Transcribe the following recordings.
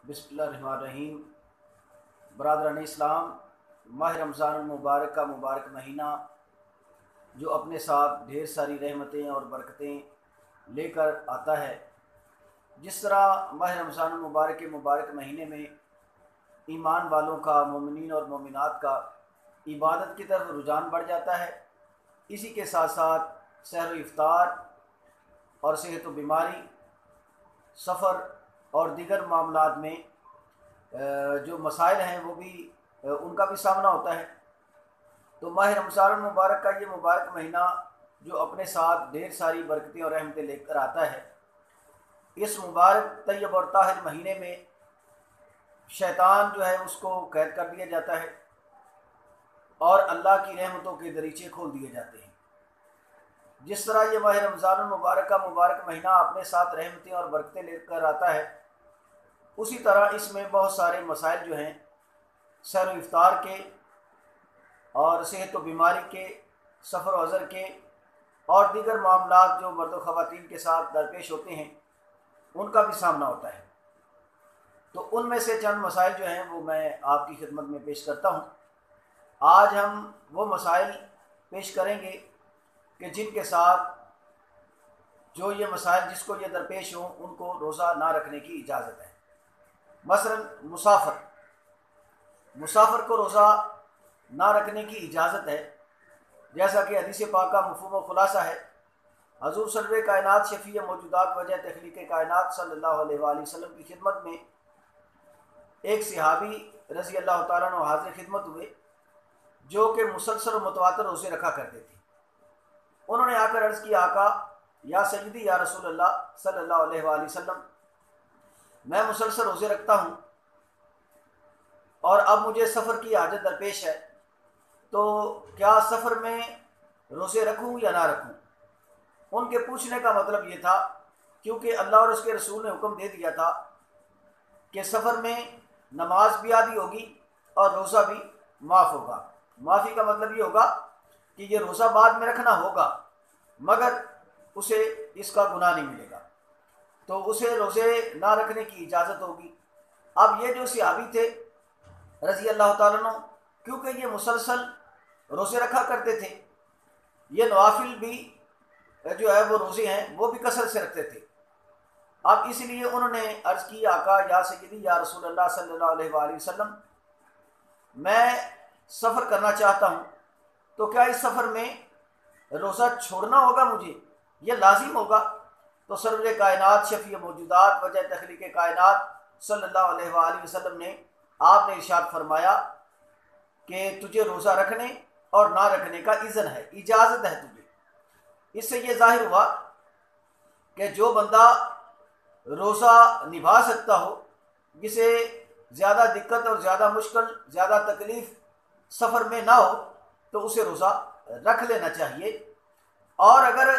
بسم اللہ الرحمن الرحیم۔ برادران اسلام، ماہ رمضان المبارک کا مبارک مہینہ جو اپنے ساتھ ڈھیر ساری رحمتیں اور برکتیں لے کر آتا ہے، جس طرح ماہ رمضان المبارک کے مبارک مہینے میں ایمان والوں کا، مومنین اور مومنات کا عبادت کی طرف رجحان بڑھ جاتا ہے، اسی کے ساتھ ساتھ سحر و افطار اور صحت و بیماری، سفر اور دیگر معاملات میں جو مسائل ہیں وہ بھی ان کا بھی سامنا ہوتا ہے۔ تو ماہ رمضان المبارک کا یہ مبارک مہینہ جو اپنے ساتھ ڈھیر ساری برکتیں اور رحمتیں لے کر آتا ہے، اس مبارک طیب اور طاہر مہینے میں شیطان جو ہے اس کو قید کر دیا جاتا ہے اور اللہ کی رحمتوں کے دریچے کھول دیے جاتے ہیں۔ جس طرح یہ ماہ رمضان المبارک کا مبارک مہینہ اپنے ساتھ رحمتیں اور برکتیں لے کر آتا ہے، اسی طرح اس میں بہت سارے مسائل جو ہیں سحر و افطار کے اور صحت و بیماری کے، سفر و حضر کے اور دیگر معاملات جو مرد و خواتین کے ساتھ درپیش ہوتے ہیں، ان کا بھی سامنا ہوتا ہے۔ تو ان میں سے چند مسائل جو ہیں وہ میں آپ کی خدمت میں پیش کرتا ہوں۔ آج ہم وہ مسائل پیش کریں گے کہ جن کے ساتھ جو یہ مسائل جس کو یہ درپیش ہوں ان کو روزہ نہ رکھنے کی اجازت ہے۔ مثلا مسافر کو روزہ نہ رکھنے کی اجازت ہے، جیسا کہ حدیث پاک کا مفہوم و خلاصہ ہے۔ حضور سرور کائنات شفیع موجودات وجہ تخلیق کائنات صلی اللہ علیہ وآلہ وسلم کی خدمت میں ایک صحابی رضی اللہ تعالیٰ عنہ حاضر خدمت ہوئے جو کہ مسلسل و متواتر روزے رکھا کرتے تھے۔ انہوں نے آ کر عرض کی، آقا یا سیدی یا رسول اللہ صلی اللہ علیہ وآلہ وسلم، میں مسلسل روزے رکھتا ہوں اور اب مجھے سفر کی حاجت درپیش ہے، تو کیا سفر میں روزے رکھوں یا نہ رکھوں؟ ان کے پوچھنے کا مطلب یہ تھا کیونکہ اللہ اور اس کے رسول نے حکم دے دیا تھا کہ سفر میں نماز بھی آدھی ہوگی اور روزہ بھی معاف ہوگا۔ معافی کا مطلب یہ ہوگا کہ یہ روزہ بعد میں رکھنا ہوگا مگر اسے اس کا گناہ نہیں ملے گا، تو اسے روزے نہ رکھنے کی اجازت ہوگی۔ اب یہ جو صحابی تھے رضی اللہ تعالیٰ عنہ، کیونکہ یہ مسلسل روزے رکھا کرتے تھے، یہ نوافل بھی جو ہے وہ روزے ہیں وہ بھی کثرت سے رکھتے تھے، اب اس لیے انہوں نے عرض کی، آقا یا سیدی یا رسول اللہ صلی اللہ علیہ وآلہ وسلم، میں سفر کرنا چاہتا ہوں، تو کیا اس سفر میں روزہ چھوڑنا ہوگا، مجھے یہ لازم ہوگا؟ تو سرور کائنات شفیع موجودات وجہ تخلیق کائنات صلی اللہ علیہ وآلہ وسلم نے آپ نے ارشاد فرمایا کہ تجھے روزہ رکھنے اور نہ رکھنے کا اذن ہے، اجازت ہے تجھے۔ اس سے یہ ظاہر ہوا کہ جو بندہ روزہ نبھا سکتا ہو، جسے زیادہ دقت اور زیادہ مشکل، زیادہ تکلیف سفر میں نہ ہو، تو اسے روزہ رکھ لینا چاہیے، اور اگر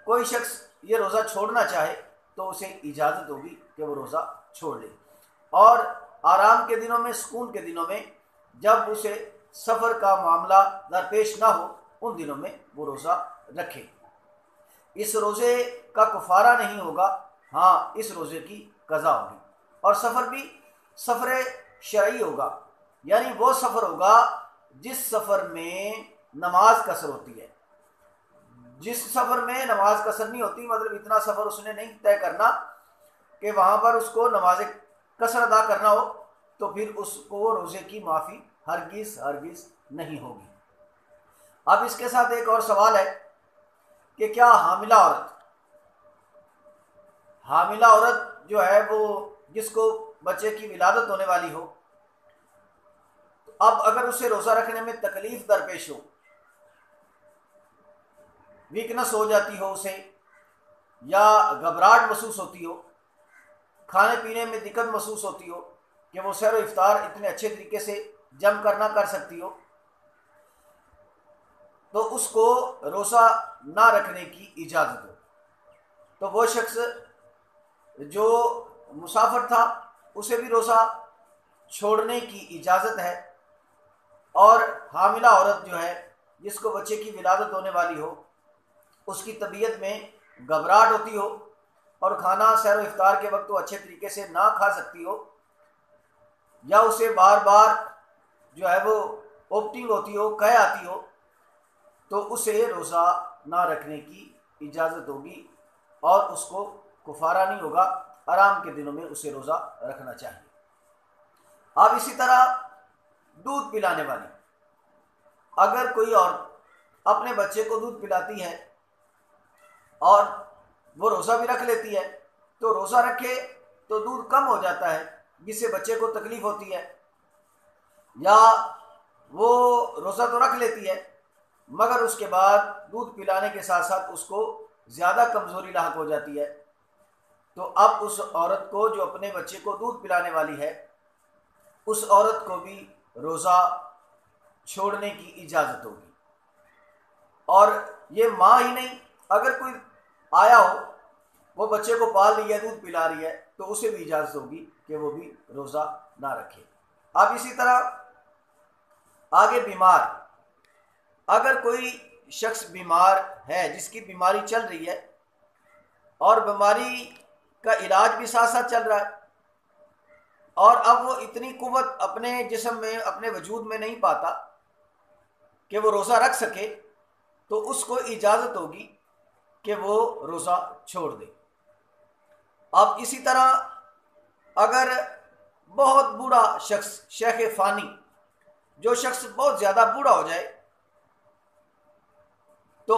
کوئی شخص یہ روزہ چھوڑنا چاہے تو اسے اجازت ہوگی کہ وہ روزہ چھوڑ لے، اور آرام کے دنوں میں، سکون کے دنوں میں، جب اسے سفر کا معاملہ درپیش نہ ہو، ان دنوں میں وہ روزہ رکھے۔ اس روزے کا کفارہ نہیں ہوگا، ہاں اس روزے کی قضا ہوگی، اور سفر بھی سفر شرعی ہوگا، یعنی وہ سفر ہوگا جس سفر میں نماز قصر ہوتی ہے۔ جس سفر میں نماز قصر نہیں ہوتی، مطلب اتنا سفر اس نے نہیں طے کرنا کہ وہاں پر اس کو نماز قصر ادا کرنا ہو، تو پھر اس کو روزے کی معافی ہرگز نہیں ہوگی۔ اب اس کے ساتھ ایک اور سوال ہے کہ کیا حاملہ عورت جو ہے وہ جس کو بچے کی ولادت ہونے والی ہو، تو اب اگر اسے روزہ رکھنے میں تکلیف درپیش ہو، ویکنس ہو جاتی ہو اسے، یا گھبراہٹ محسوس ہوتی ہو، کھانے پینے میں دقت محسوس ہوتی ہو کہ وہ سحر و افطار اتنے اچھے طریقے سے جم کر نہ کر سکتی ہو، تو اس کو روزہ نہ رکھنے کی اجازت ہو، تو وہ شخص جو مسافر تھا اسے بھی روزہ چھوڑنے کی اجازت ہے، اور حاملہ عورت جو ہے جس کو بچے کی ولادت ہونے والی ہو، اس کی طبیعت میں گھبراہٹ ہوتی ہو اور کھانا سحر و افطار کے وقت وہ اچھے طریقے سے نہ کھا سکتی ہو، یا اسے بار بار جو ہے وہ اوپٹنگ ہوتی ہو، قے آتی ہو، تو اسے روزہ نہ رکھنے کی اجازت ہوگی اور اس کو کفارہ نہیں ہوگا، آرام کے دنوں میں اسے روزہ رکھنا چاہیے۔ اب اسی طرح دودھ پلانے والی، اگر کوئی عورت اپنے بچے کو دودھ پلاتی ہے اور وہ روزہ بھی رکھ لیتی ہے، تو روزہ رکھے تو دودھ کم ہو جاتا ہے جس سے بچے کو تکلیف ہوتی ہے، یا وہ روزہ تو رکھ لیتی ہے مگر اس کے بعد دودھ پلانے کے ساتھ ساتھ اس کو زیادہ کمزوری لاحق ہو جاتی ہے، تو اب اس عورت کو جو اپنے بچے کو دودھ پلانے والی ہے، اس عورت کو بھی روزہ چھوڑنے کی اجازت ہوگی۔ اور یہ ماں ہی نہیں، اگر کوئی آیا ہو، وہ بچے کو پال رہی ہے، دودھ پلا رہی ہے، تو اسے بھی اجازت ہوگی کہ وہ بھی روزہ نہ رکھے۔ اب اسی طرح آگے بیمار، اگر کوئی شخص بیمار ہے، جس کی بیماری چل رہی ہے اور بیماری کا علاج بھی ساتھ ساتھ چل رہا ہے، اور اب وہ اتنی قوت اپنے جسم میں، اپنے وجود میں نہیں پاتا کہ وہ روزہ رکھ سکے، تو اس کو اجازت ہوگی کہ وہ روزہ چھوڑ دے۔ اب اسی طرح اگر بہت بوڑھا شخص، شیخ فانی، جو شخص بہت زیادہ بوڑھا ہو جائے، تو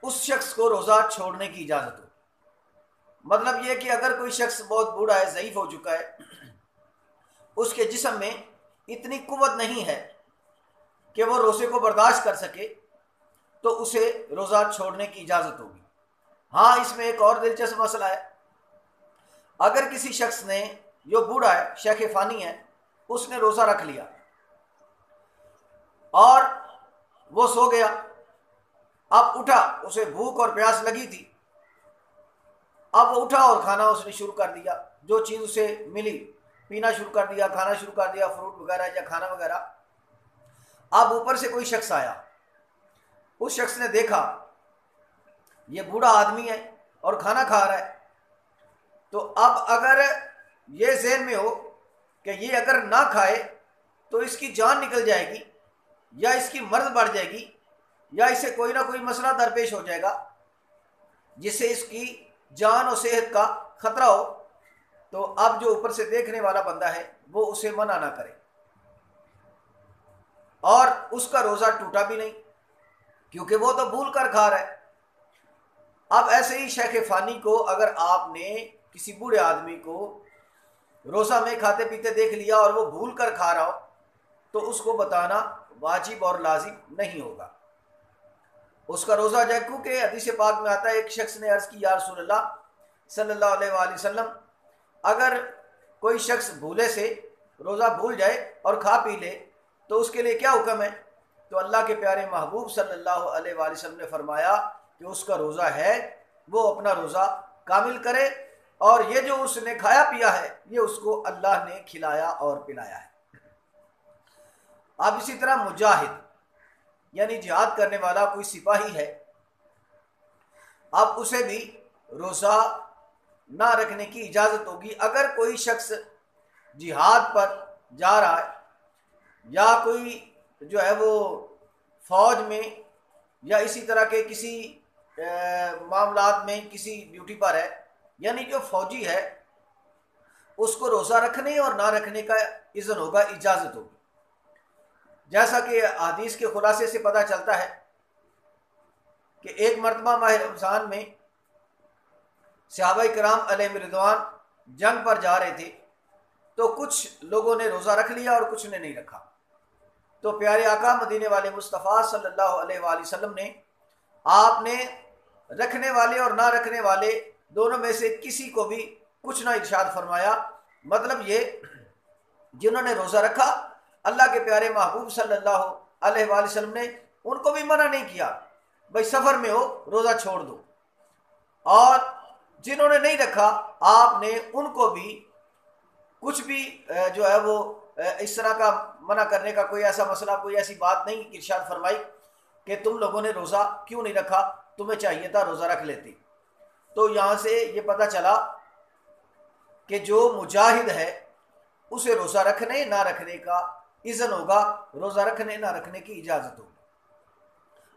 اس شخص کو روزہ چھوڑنے کی اجازت ہو۔ مطلب یہ کہ اگر کوئی شخص بہت بوڑھا ہے، ضعیف ہو چکا ہے، اس کے جسم میں اتنی قوت نہیں ہے کہ وہ روزے کو برداشت کر سکے، تو اسے روزہ چھوڑنے کی اجازت ہوگی۔ ہاں، اس میں ایک اور دلچسپ مسئلہ ہے، اگر کسی شخص نے، جو بوڑھا ہے، شیخ فانی ہے، اس نے روزہ رکھ لیا اور وہ سو گیا، اب اٹھا، اسے بھوک اور پیاس لگی تھی، اب وہ اٹھا اور کھانا اس نے شروع کر دیا، جو چیز اسے ملی پینا شروع کر دیا، کھانا شروع کر دیا، فروٹ وغیرہ یا کھانا وغیرہ۔ اب اوپر سے کوئی شخص آیا، اس شخص نے دیکھا یہ بوڑھا آدمی ہے اور کھانا کھا رہا ہے، تو اب اگر یہ ذہن میں ہو کہ یہ اگر نہ کھائے تو اس کی جان نکل جائے گی، یا اس کی مرض بڑھ جائے گی، یا اسے کوئی نہ کوئی مسئلہ درپیش ہو جائے گا جس سے اس کی جان و صحت کا خطرہ ہو، تو اب جو اوپر سے دیکھنے والا بندہ ہے وہ اسے منع نہ کرے، اور اس کا روزہ ٹوٹا بھی نہیں، کیونکہ وہ تو بھول کر کھا رہا ہے۔ اب ایسے ہی شیخ فانی کو اگر آپ نے کسی بوڑھے آدمی کو روزہ میں کھاتے پیتے دیکھ لیا اور وہ بھول کر کھا رہا ہو، تو اس کو بتانا واجب اور لازم نہیں ہوگا، اس کا روزہ جائے، کیونکہ حدیث پاک میں آتا ہے، ایک شخص نے عرض کی، یا رسول اللہ صلی اللہ علیہ وآلہ وسلم، اگر کوئی شخص بھولے سے روزہ بھول جائے اور کھا پی لے تو اس کے لیے کیا حکم ہے؟ تو اللہ کے پیارے محبوب صلی اللہ علیہ وآلہ وسلم نے فرمایا کہ اس کا روزہ ہے، وہ اپنا روزہ کامل کرے، اور یہ جو اس نے کھایا پیا ہے یہ اس کو اللہ نے کھلایا اور پلایا ہے۔ اب اسی طرح مجاہد، یعنی جہاد کرنے والا کوئی سپاہی ہے، اب اسے بھی روزہ نہ رکھنے کی اجازت ہوگی۔ اگر کوئی شخص جہاد پر جا رہا ہے، یا کوئی جو ہے وہ فوج میں یا اسی طرح کے کسی معاملات میں کسی ڈیوٹی پر ہے، یعنی جو فوجی ہے، اس کو روزہ رکھنے اور نہ رکھنے کا اذن ہوگا، اجازت ہوگی، جیسا کہ حدیث کے خلاصے سے پتہ چلتا ہے کہ ایک مرتبہ ماہ رمضان میں صحابہ کرام علیہم رضوان جنگ پر جا رہے تھے، تو کچھ لوگوں نے روزہ رکھ لیا اور کچھ نے نہیں رکھا، تو پیارے آقا مدینے والے مصطفیٰ صلی اللہ علیہ وآلہ وسلم نے، آپ نے رکھنے والے اور نہ رکھنے والے دونوں میں سے کسی کو بھی کچھ نہ ارشاد فرمایا۔ مطلب یہ، جنہوں نے روزہ رکھا، اللہ کے پیارے محبوب صلی اللہ علیہ وآلہ وسلم نے ان کو بھی منع نہیں کیا، بھائی سفر میں ہو روزہ چھوڑ دو، اور جنہوں نے نہیں رکھا آپ نے ان کو بھی کچھ بھی جو ہے وہ اس طرح کا منع کرنے کا کوئی ایسا مسئلہ، کوئی ایسی بات نہیں ارشاد فرمائی کہ تم لوگوں نے روزہ کیوں نہیں رکھا، تمہیں چاہیے تھا روزہ رکھ لیتے۔ تو یہاں سے یہ پتہ چلا کہ جو مجاہد ہے اسے روزہ رکھنے نہ رکھنے کا اذن ہوگا، روزہ رکھنے نہ رکھنے کی اجازت ہوگی،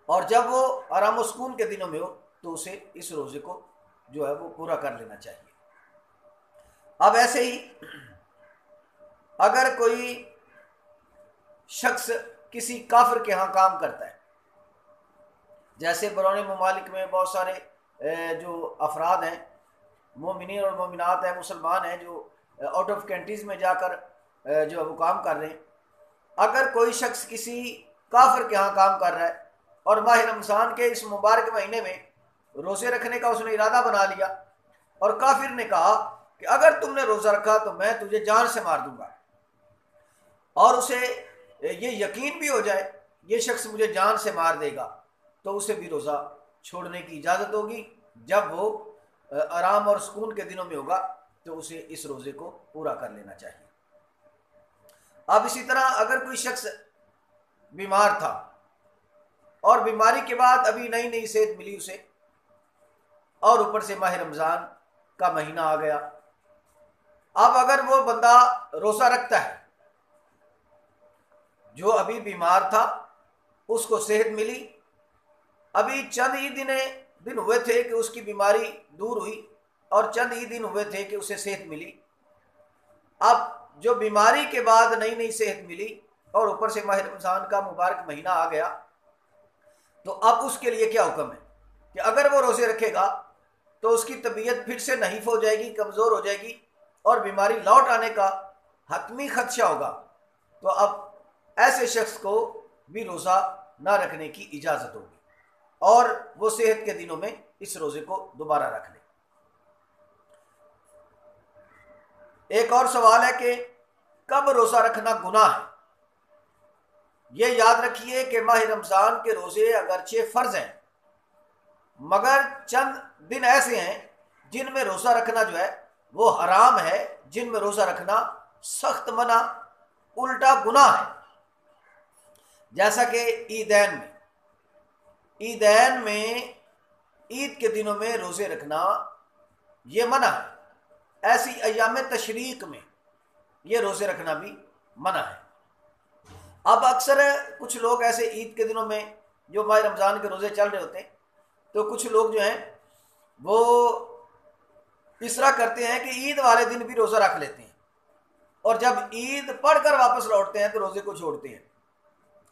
اور جب وہ آرام و سکون کے دنوں میں ہو تو اسے اس روزے کو جو ہے وہ پورا کر لینا چاہیے۔ اب ایسے ہی اگر کوئی شخص کسی کافر کے ہاں کام کرتا ہے، جیسے بیرون ممالک میں بہت سارے جو افراد ہیں، مومنین اور مومنات ہیں، مسلمان ہیں، جو آؤٹ آف کنٹریز میں جا کر جو وہ کام کر رہے ہیں، اگر کوئی شخص کسی کافر کے ہاں کام کر رہا ہے اور ماہ رمضان کے اس مبارک مہینے میں روزے رکھنے کا اس نے ارادہ بنا لیا، اور کافر نے کہا کہ اگر تم نے روزہ رکھا تو میں تجھے جان سے مار دوں گا، اور اسے یہ یقین بھی ہو جائے یہ شخص مجھے جان سے مار دے گا، تو اسے بھی روزہ چھوڑنے کی اجازت ہوگی۔ جب وہ آرام اور سکون کے دنوں میں ہوگا تو اسے اس روزے کو پورا کر لینا چاہیے۔ اب اسی طرح اگر کوئی شخص بیمار تھا اور بیماری کے بعد ابھی نئی نئی صحت ملی اسے، اور اوپر سے ماہ رمضان کا مہینہ آ گیا، اب اگر وہ بندہ روزہ رکھتا ہے، جو ابھی بیمار تھا اس کو صحت ملی، ابھی چند ہی دن ہوئے تھے کہ اس کی بیماری دور ہوئی، اور چند ہی دن ہوئے تھے کہ اسے صحت ملی، اب جو بیماری کے بعد نئی نئی صحت ملی اور اوپر سے ماہ رمضان کا مبارک مہینہ آ گیا، تو اب اس کے لیے کیا حکم ہے کہ اگر وہ روزے رکھے گا تو اس کی طبیعت پھر سے نحیف ہو جائے گی، کمزور ہو جائے گی، اور بیماری لوٹ آنے کا حتمی خدشہ ہوگا، تو اب ایسے شخص کو بھی روزہ نہ رکھنے کی اجازت ہوگی، اور وہ صحت کے دنوں میں اس روزے کو دوبارہ رکھ لے۔ ایک اور سوال ہے کہ کب روزہ رکھنا گناہ ہے؟ یہ یاد رکھیے کہ ماہ رمضان کے روزے اگرچہ فرض ہیں، مگر چند دن ایسے ہیں جن میں روزہ رکھنا جو ہے وہ حرام ہے، جن میں روزہ رکھنا سخت منع، الٹا گناہ ہے، جیسا کہ عیدین میں عید کے دنوں میں روزے رکھنا یہ منع ہے، ایسی ایام تشریق میں یہ روزے رکھنا بھی منع ہے۔ اب اکثر کچھ لوگ ایسے عید کے دنوں میں جو ماہ رمضان کے روزے چل رہے ہوتے ہیں، تو کچھ لوگ جو ہیں وہ اس طرح کرتے ہیں کہ عید والے دن بھی روزہ رکھ لیتے ہیں، اور جب عید پڑھ کر واپس لوٹتے ہیں تو روزے کو چھوڑتے ہیں۔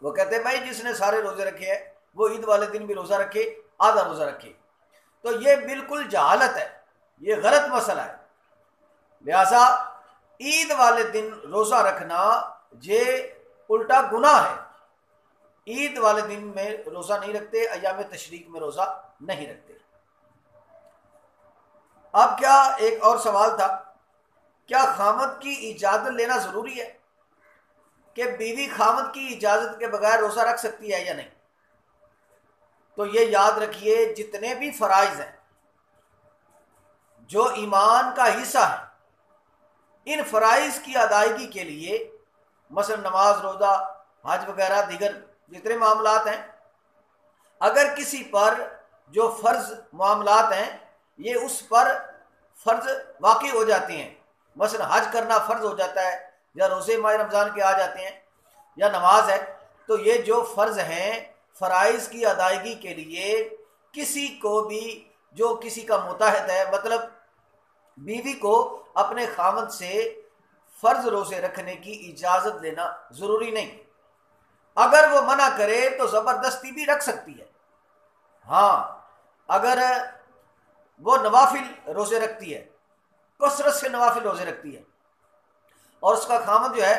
وہ کہتے ہیں بھائی جس نے سارے روزے رکھے ہیں وہ عید والے دن بھی روزہ رکھے، آدھا روزہ رکھے، تو یہ بالکل جہالت ہے، یہ غلط مسئلہ ہے۔ لہذا عید والے دن روزہ رکھنا یہ الٹا گناہ ہے، عید والے دن میں روزہ نہیں رکھتے، ایام تشریق میں روزہ نہیں رکھتے۔ اب کیا ایک اور سوال تھا، کیا خامد کی اجازت لینا ضروری ہے کہ بیوی خامد کی اجازت کے بغیر روزہ رکھ سکتی ہے یا نہیں؟ تو یہ یاد رکھیے جتنے بھی فرائض ہیں جو ایمان کا حصہ ہے، ان فرائض کی ادائیگی کے لیے، مثلا نماز، روزہ، حج وغیرہ دیگر جتنے معاملات ہیں، اگر کسی پر جو فرض معاملات ہیں یہ اس پر فرض واقع ہو جاتے ہیں، مثلا حج کرنا فرض ہو جاتا ہے، یا روزے ماہ رمضان کے آ جاتے ہیں، یا نماز ہے، تو یہ جو فرض ہیں فرائض کی ادائیگی کے لیے کسی کو بھی جو کسی کا متحد ہے، مطلب بیوی کو اپنے خاوند سے فرض روزے رکھنے کی اجازت لینا ضروری نہیں۔ اگر وہ منع کرے تو زبردستی بھی رکھ سکتی ہے، ہاں اگر وہ نوافل روزے رکھتی ہے، کثرت سے نوافل روزے رکھتی ہے، اور اس کا خاوند جو ہے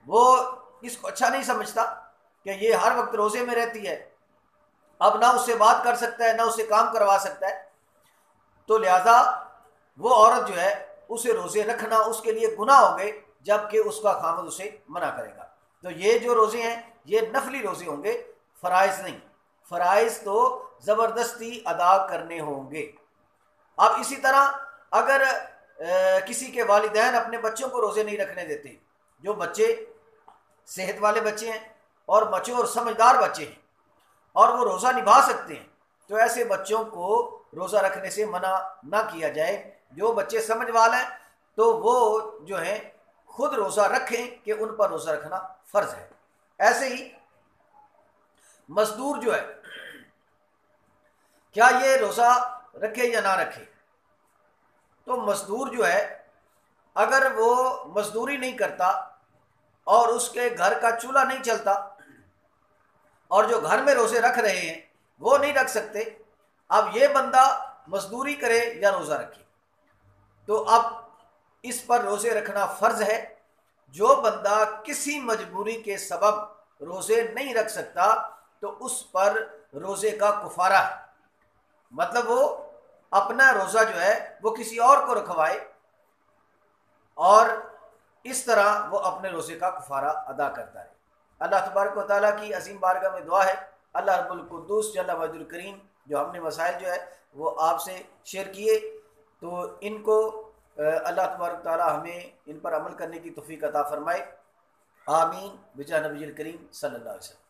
وہ اس کو اچھا نہیں سمجھتا کہ یہ ہر وقت روزے میں رہتی ہے، اب نہ اس سے بات کر سکتا ہے نہ اس سے کام کروا سکتا ہے، تو لہذا وہ عورت جو ہے اسے روزے رکھنا اس کے لیے گناہ ہو گئے، جبکہ اس کا خاوند اسے منع کرے گا۔ تو یہ جو روزے ہیں یہ نفلی روزے ہوں گے، فرائض نہیں، فرائض تو زبردستی ادا کرنے ہوں گے۔ اب اسی طرح اگر کسی کے والدین اپنے بچوں کو روزے نہیں رکھنے دیتے، جو بچے صحت والے بچے ہیں اور مچور سمجھدار بچے ہیں اور وہ روزہ نبھا سکتے ہیں، تو ایسے بچوں کو روزہ رکھنے سے منع نہ کیا جائے۔ جو بچے سمجھ والے ہیں تو وہ جو ہیں خود روزہ رکھیں کہ ان پر روزہ رکھنا فرض ہے۔ ایسے ہی مزدور جو ہے کیا یہ روزہ رکھے یا نہ رکھے؟ تو مزدور جو ہے اگر وہ مزدوری نہیں کرتا اور اس کے گھر کا چولہا نہیں چلتا اور جو گھر میں روزے رکھ رہے ہیں وہ نہیں رکھ سکتے، اب یہ بندہ مزدوری کرے یا روزہ رکھے، تو اب اس پر روزے رکھنا فرض ہے۔ جو بندہ کسی مجبوری کے سبب روزے نہیں رکھ سکتا تو اس پر روزے کا کفارہ ہے، مطلب وہ اپنا روزہ جو ہے وہ کسی اور کو رکھوائے اور اس طرح وہ اپنے روزے کا کفارہ ادا کرتا ہے۔ اللہ تبارک و تعالیٰ کی عظیم بارگاہ میں دعا ہے، اللہ رب القدوس جل مجد الکریم جو ہم نے مسائل جو ہے وہ آپ سے شیئر کیے، تو ان کو اللہ تبارک و تعالیٰ ہمیں ان پر عمل کرنے کی توفیق عطا فرمائے، آمین بجاہ نبی الکریم صلی اللہ علیہ وسلم۔